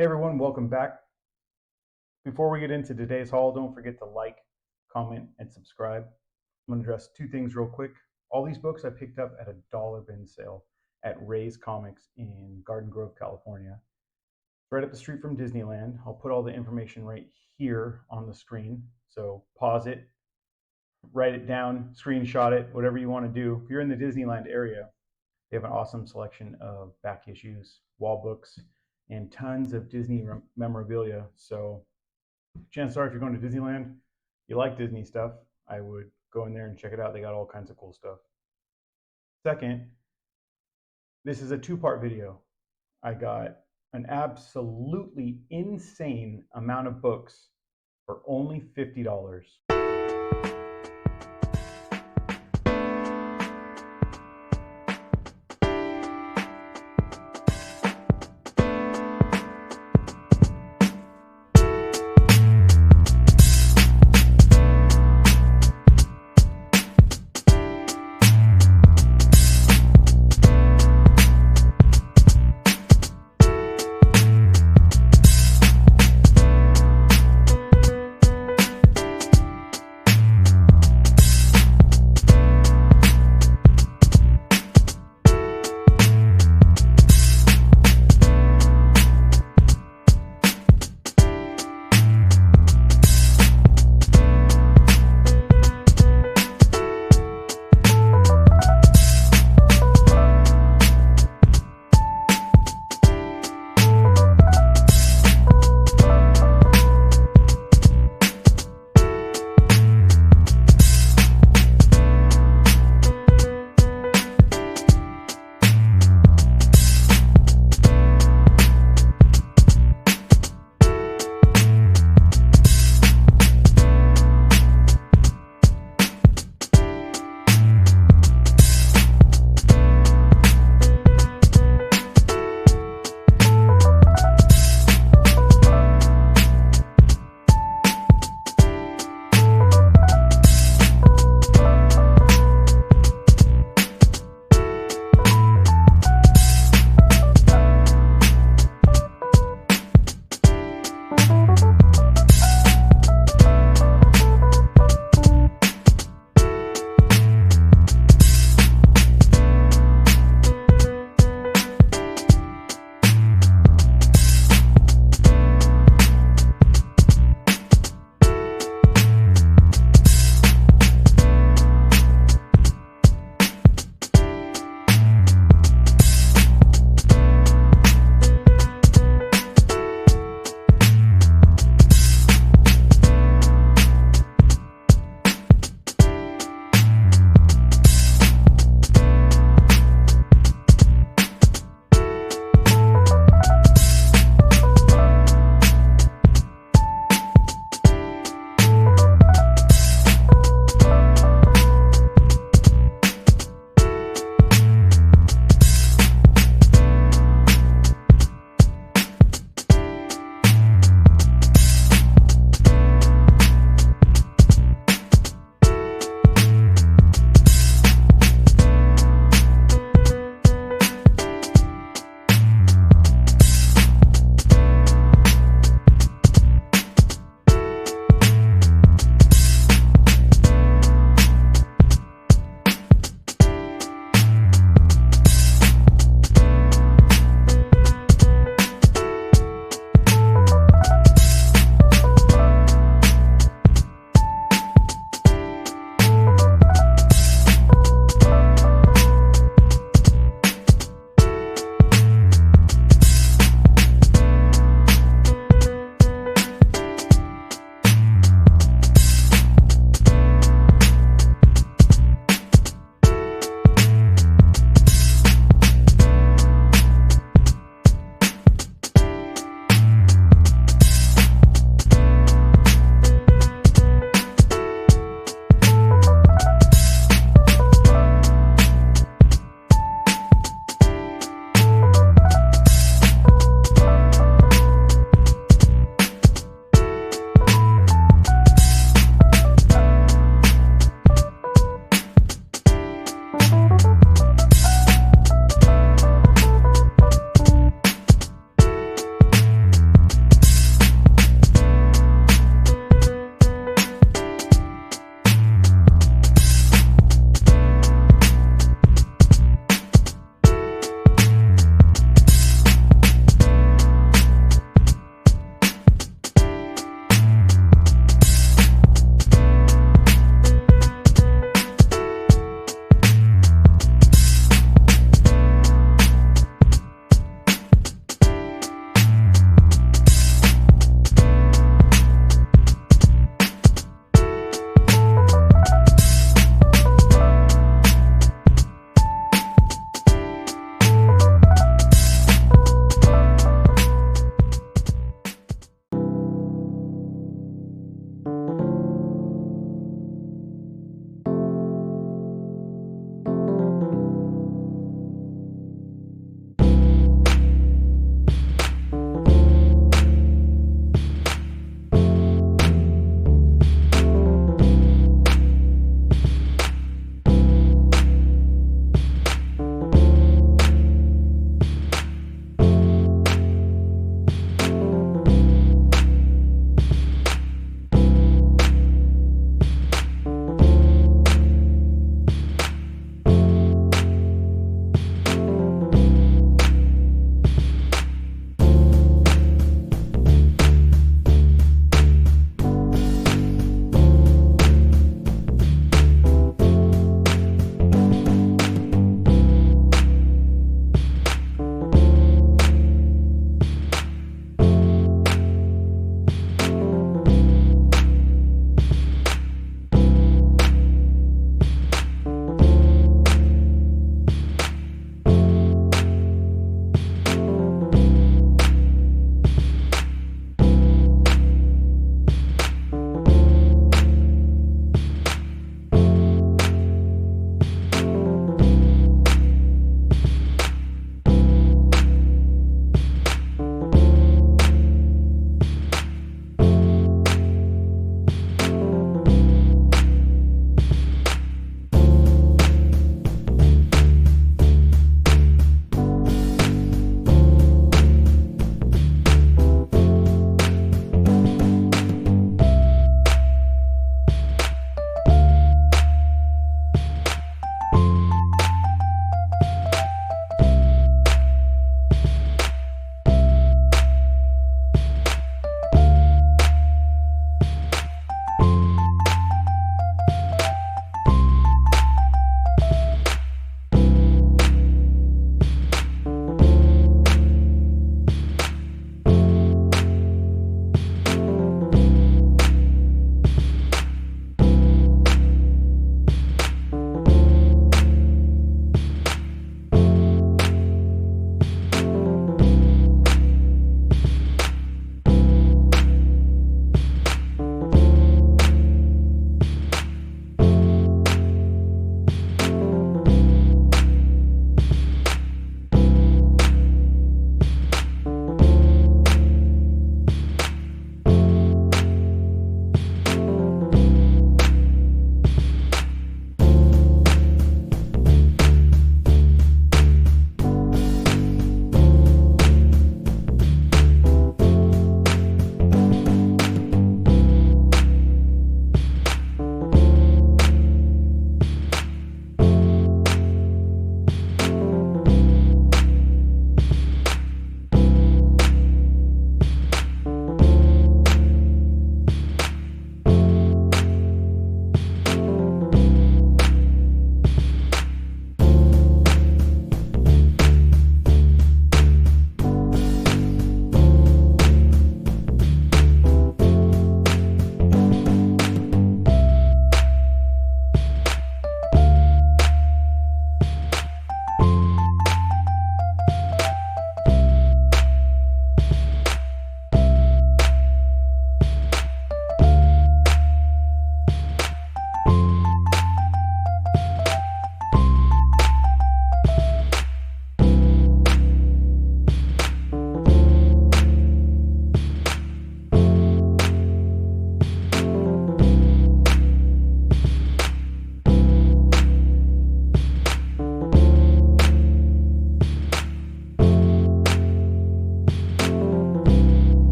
Hey everyone, welcome back. Before we get into today's haul, don't forget to like, comment, and subscribe. I'm going to address two things real quick. All these books I picked up at a dollar bin sale at Ray's Comics in Garden Grove, California. Right up the street from Disneyland. I'll put all the information right here on the screen. So pause it, write it down, screenshot it, whatever you want to do. If you're in the Disneyland area, they have an awesome selection of back issues, wall books, and tons of Disney memorabilia. So chances are if you're going to Disneyland, you like Disney stuff, I would go in there and check it out. They got all kinds of cool stuff. Second, this is a two-part video. I got an absolutely insane amount of books for only $50.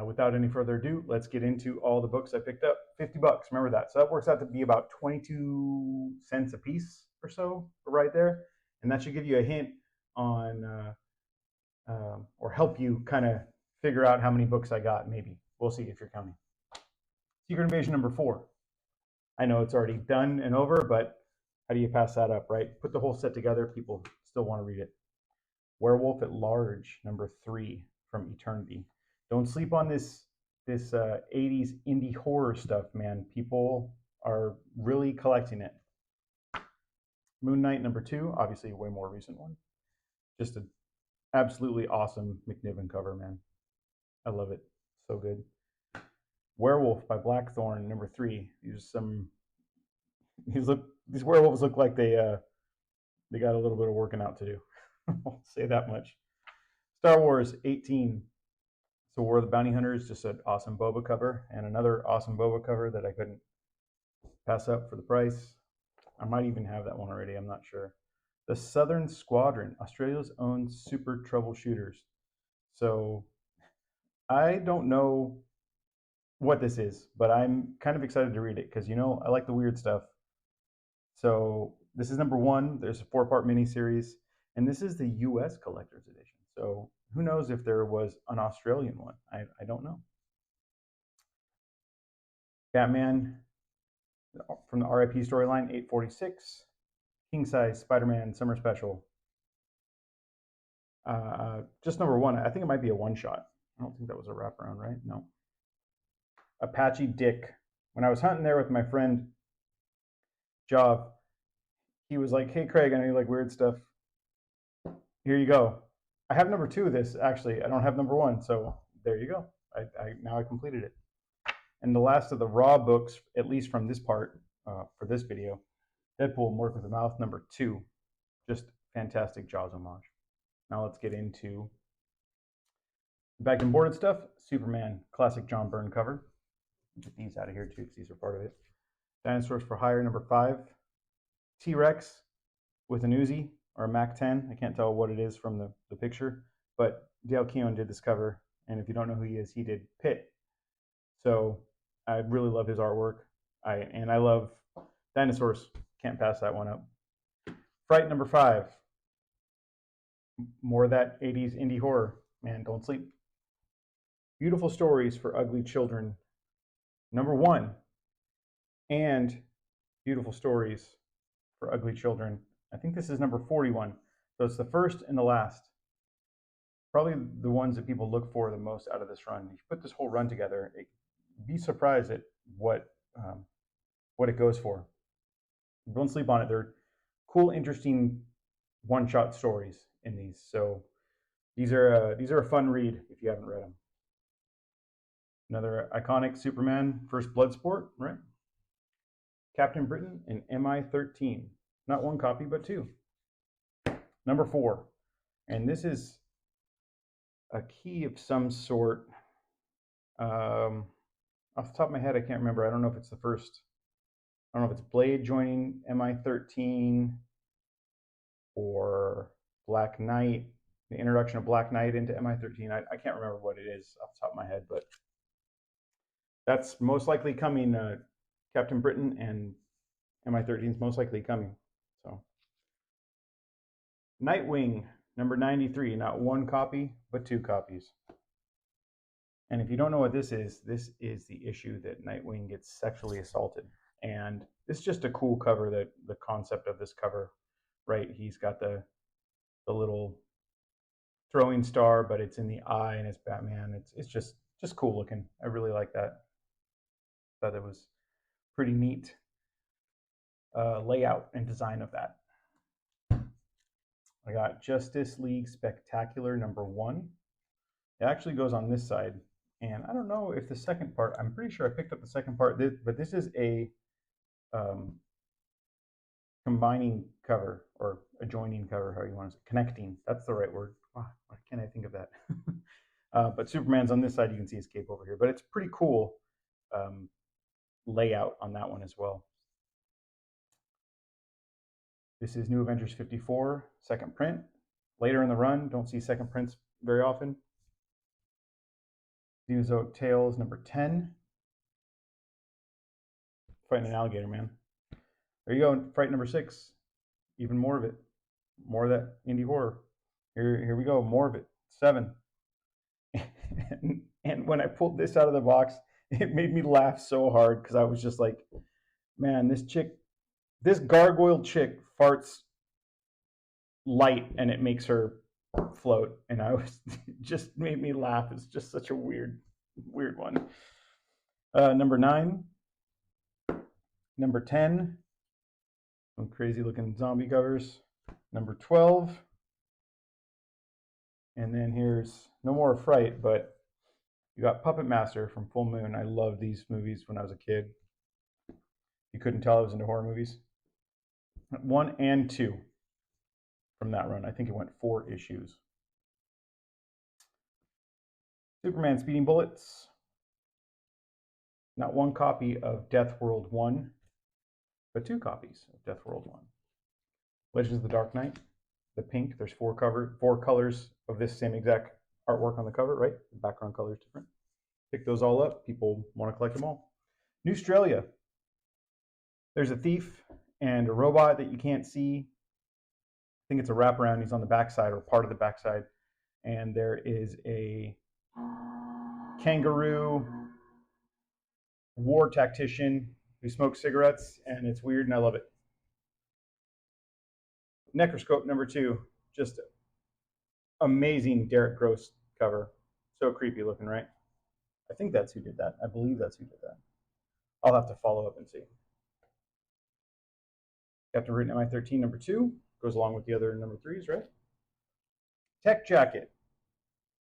Without any further ado, let's get into all the books I picked up. 50 bucks, remember that. So that works out to be about 22 cents a piece or so, right there. And that should give you a hint on, or help you kind of figure out how many books I got, maybe. We'll see if you're counting. Secret Invasion number 4. I know it's already done and over, but how do you pass that up, right? Put the whole set together, people still want to read it. Werewolf at Large, number 3 from Eternity. Don't sleep on this 80s indie horror stuff, man. People are really collecting it. Moon Knight, number 2, obviously a way more recent one. Just an absolutely awesome McNiven cover, man. I love it. So good. Werewolf by Blackthorn, number 3. These werewolves look like they got a little bit of working out to do. I'll say that much. Star Wars 18. So War of the Bounty Hunters, just an awesome Boba cover, and another awesome Boba cover that I couldn't pass up for the price. I might even have that one already, I'm not sure. The Southern Squadron, Australia's own super troubleshooters. So I don't know what this is, but I'm kind of excited to read it because, you know, I like the weird stuff. So this is number 1. There's a 4-part miniseries, and this is the US Collector's Edition. So who knows if there was an Australian one? I don't know. Batman from the RIP storyline, 846. King Size Spider-Man Summer Special. Just number 1. I think it might be a one-shot. I don't think that was a wraparound, right? No. Apache Dick. When I was hunting there with my friend Jav, he was like, "Hey Craig, I know you like weird stuff. Here you go." I have number 2 of this, actually. I don't have number 1, so there you go. Now I completed it. And the last of the raw books, at least from this part, for this video, Deadpool Work with the Mouth, number 2. Just fantastic Jaws homage. Now let's get into back and boarded stuff. Superman, classic John Byrne cover. Get these out of here too, because these are part of it. Dinosaurs for Hire, number 5. T-Rex with an Uzi, or a Mac 10. I can't tell what it is from the picture, but Dale Keown did this cover, and if you don't know who he is, he did Pit. So I really love his artwork. I love dinosaurs. Can't pass that one up. Fright, number 5. More of that 80s indie horror. Man, don't sleep. Beautiful Stories for Ugly Children, number 1. And Beautiful Stories for Ugly Children. I think this is number 41. So it's the first and the last. Probably the ones that people look for the most out of this run. If you put this whole run together, be surprised at what it goes for. Don't sleep on it. They're cool, interesting one-shot stories in these. So these are a fun read if you haven't read them. Another iconic Superman First Blood Sport, right? Captain Britain and MI-13. Not 1 copy, but 2. Number 4. And this is a key of some sort. Off the top of my head, I can't remember. I don't know if it's the first. I don't know if it's Blade joining MI-13 or Black Knight, the introduction of Black Knight into MI-13. I can't remember what it is off the top of my head, but that's most likely coming. Captain Britain and MI-13 is most likely coming. So, Nightwing, number 93. Not 1 copy, but 2 copies. And if you don't know what this is the issue that Nightwing gets sexually assaulted. And it's just a cool cover, that the concept of this cover, right? He's got the little throwing star, but it's in the eye and it's Batman. It's just cool looking. I really like that. Thought it was pretty neat layout and design of that. I got Justice League Spectacular number 1. It actually goes on this side, and I don't know if the second part, I'm pretty sure I picked up the second part, but this is a combining cover, or adjoining cover, how you want to say, connecting. That's the right word. Wow, why can't I think of that? But Superman's on this side. You can see his cape over here, but it's pretty cool layout on that one as well. This is New Avengers 54, second print. Later in the run, don't see second prints very often. Xenozoic Tales number 10. Fighting an alligator, man. There you go. Fright number 6. Even more of it. More of that indie horror. Here we go. More of it. 7. And when I pulled this out of the box, it made me laugh so hard because I was just like, man, this gargoyle chick farts light and it makes her float. And I was just made me laugh. It's just such a weird one. Number 9. Number 10. Some crazy looking zombie covers. Number 12. And then here's no more Fright, but you got Puppet Master from Full Moon. I loved these movies when I was a kid. You couldn't tell I was into horror movies. 1 and 2 from that run. I think it went 4 issues. Superman Speeding Bullets. Not 1 copy of Death World 1, but 2 copies of Death World 1. Legends of the Dark Knight. The pink. There's 4 colors of this same exact artwork on the cover, right? The background color is different. Pick those all up. People want to collect them all. New Australia. There's a thief and a robot that you can't see. I think it's a wraparound. He's on the backside or part of the backside. And there is a kangaroo war tactician who smokes cigarettes, and it's weird, and I love it. Necroscope number 2. Just amazing Derek Gross cover. So creepy looking, right? I think that's who did that. I believe that's who did that. I'll have to follow up and see. Captain Britain MI13 number 2 goes along with the other number 3s, right? Tech Jacket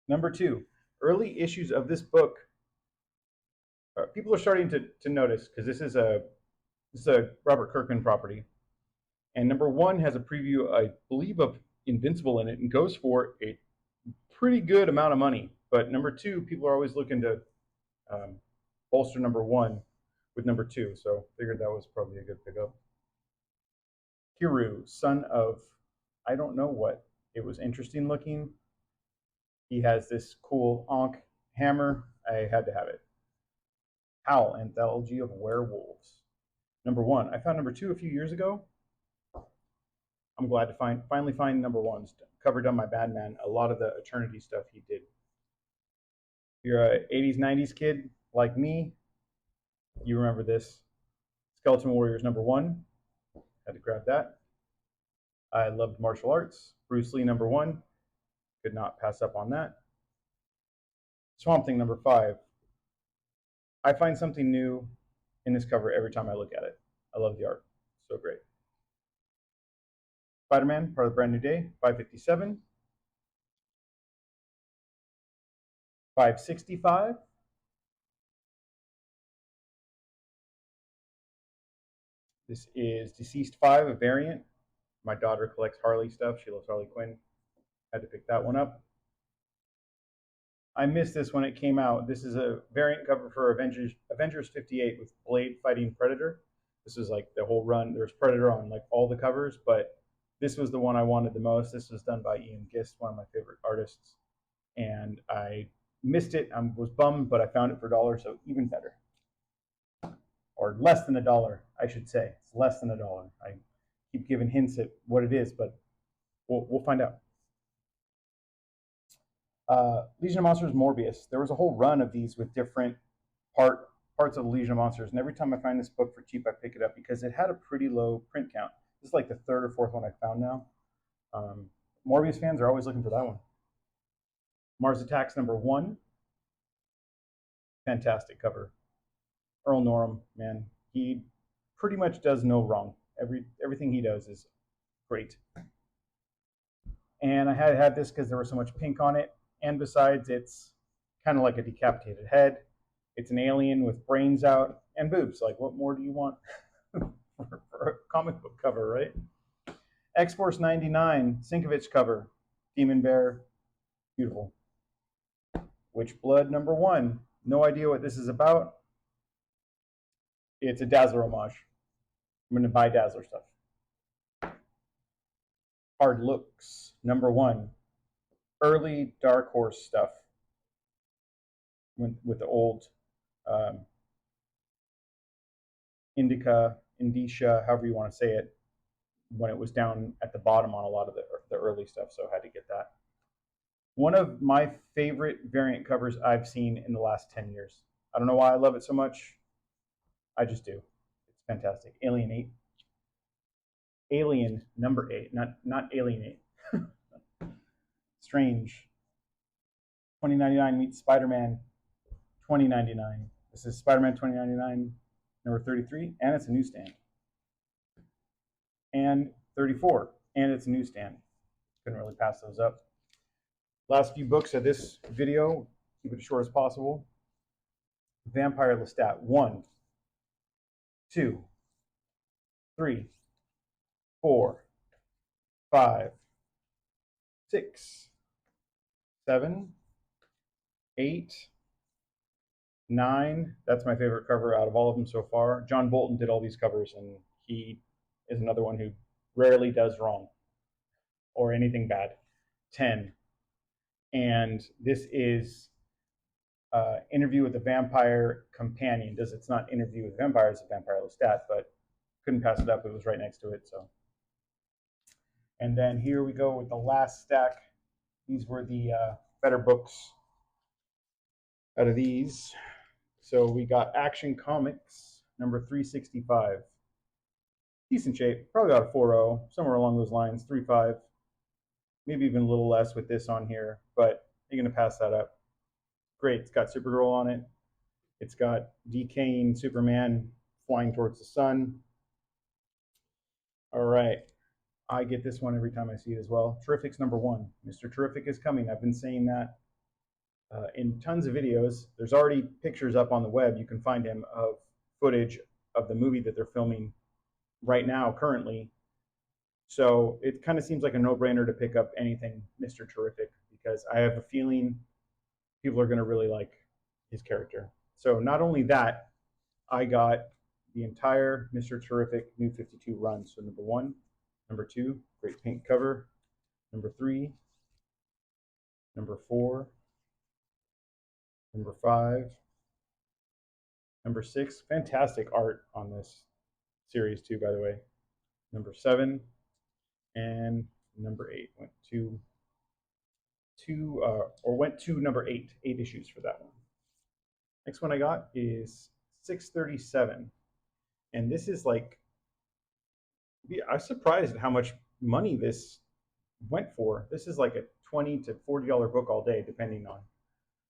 number 2. Early issues of this book. People are starting to notice because this is a Robert Kirkman property, and number 1 has a preview, I believe, of Invincible in it, and goes for a pretty good amount of money. But number 2, people are always looking to bolster number 1 with number 2, so figured that was probably a good pickup. Kiru, son of I don't know what. It was interesting looking. He has this cool Ankh hammer. I had to have it. Howl, Anthology of Werewolves. Number 1. I found number 2 a few years ago. I'm glad to finally find number 1's cover done by Badman. A lot of the Eternity stuff he did. If you're a 80s, 90s kid like me, you remember this. Skeleton Warriors number 1. Had to grab that. I loved martial arts. Bruce Lee number 1. Could not pass up on that. Swamp Thing number 5. I find something new in this cover every time I look at it. I love the art. So great. Spider-Man, part of the Brand New Day, 557. 565. This is Deceased 5, a variant. My daughter collects Harley stuff. She loves Harley Quinn. Had to pick that one up. I missed this when it came out. This is a variant cover for Avengers 58 with Blade fighting Predator. This was like the whole run. There's Predator on like all the covers, but this was the one I wanted the most. This was done by Ian Gist, one of my favorite artists. And I missed it. I was bummed, but I found it for $1, so even better. Or less than $1, I should say. It's less than $1. I keep giving hints at what it is, but we'll find out. Legion of Monsters Morbius. There was a whole run of these with different parts of the Legion of Monsters, and every time I find this book for cheap, I pick it up because it had a pretty low print count. This is like the 3rd or 4th one I found now. Morbius fans are always looking for that one. Mars Attacks number 1. Fantastic cover. Earl Norem, man, he pretty much does no wrong. Everything he does is great. And I had to have this because there was so much pink on it. And besides, it's kind of like a decapitated head. It's an alien with brains out and boobs. Like, what more do you want for a comic book cover, right? X-Force 99, Sinkovich cover. Demon Bear, beautiful. Witch Blood number 1. No idea what this is about. It's a Dazzler homage. I'm going to buy Dazzler stuff. Hard Looks number 1. Early Dark Horse stuff. with the old um, indicia, however you want to say it, when it was down at the bottom on a lot of the early stuff, so I had to get that. One of my favorite variant covers I've seen in the last 10 years. I don't know why I love it so much. I just do. It's fantastic. Alien 8. Alien number 8, not Alien 8. Strange. 2099 meets Spider-Man 2099. This is Spider-Man 2099 number 33, and it's a newsstand. And 34, and it's a newsstand. Couldn't really pass those up. Last few books of this video, keep it as short as possible. Vampire Lestat. 1, 2, 3, 4, 5, 6, 7, 8, 9. That's my favorite cover out of all of them so far. John Bolton did all these covers, and he is another one who rarely does wrong or anything bad. 10. And this is Interview with the Vampire Companion. It's not Interview with Vampires, it's Vampire Lestat, but couldn't pass it up. It was right next to it. So, and then here we go with the last stack. These were the better books out of these. So we got Action Comics number 365. Decent shape, probably about a 4.0, somewhere along those lines. 3.5, maybe even a little less with this on here, but you're gonna pass that up. Great. It's got Supergirl on it. It's got decaying Superman flying towards the sun. All right. I get this one every time I see it as well. Terrific's number 1. Mr. Terrific is coming. I've been saying that in tons of videos. There's already pictures up on the web. You can find him of footage of the movie that they're filming right now, currently. So it kind of seems like a no-brainer to pick up anything Mr. Terrific, because I have a feeling people are going to really like his character. So not only that, I got the entire Mr. Terrific New 52 run. So number 1, number 2, great pink cover. Number 3, number 4, number 5, number 6. Fantastic art on this series too, by the way. Number 7 and number 8 went to number 8. 8 issues for that one. Next one I got is 637, and this is like, I was surprised at how much money this went for. This is like a $20 to $40 book all day, depending on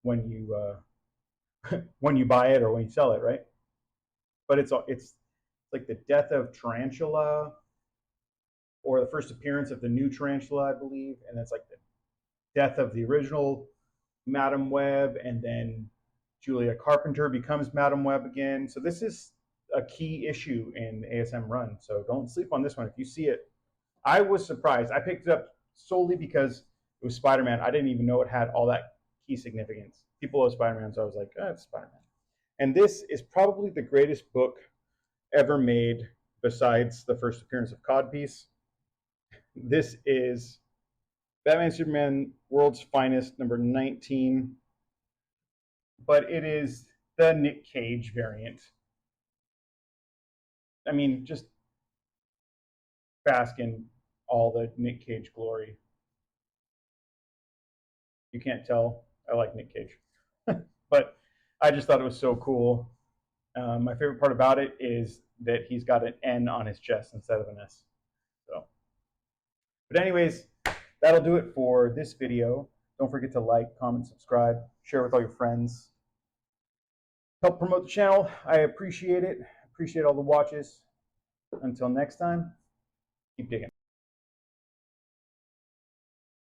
when you when you buy it or when you sell it, right? But it's like the death of Tarantula, or the first appearance of the new Tarantula, I believe, and it's like the death of the original Madam Web, and then Julia Carpenter becomes Madam Web again. So this is a key issue in ASM run, so don't sleep on this one. If you see it, I was surprised. I picked it up solely because it was Spider-Man. I didn't even know it had all that key significance. People love Spider-Man, so I was like, oh, it's Spider-Man. And this is probably the greatest book ever made besides the first appearance of Codpiece. This is Batman Superman World's Finest, number 19. But it is the Nick Cage variant. I mean, just bask in all the Nick Cage glory. You can't tell I like Nick Cage. But I just thought it was so cool. My favorite part about it is that he's got an N on his chest instead of an S. So, but anyways, that'll do it for this video. Don't forget to like, comment, subscribe, share with all your friends. Help promote the channel. I appreciate it. Appreciate all the watches. Until next time, keep digging.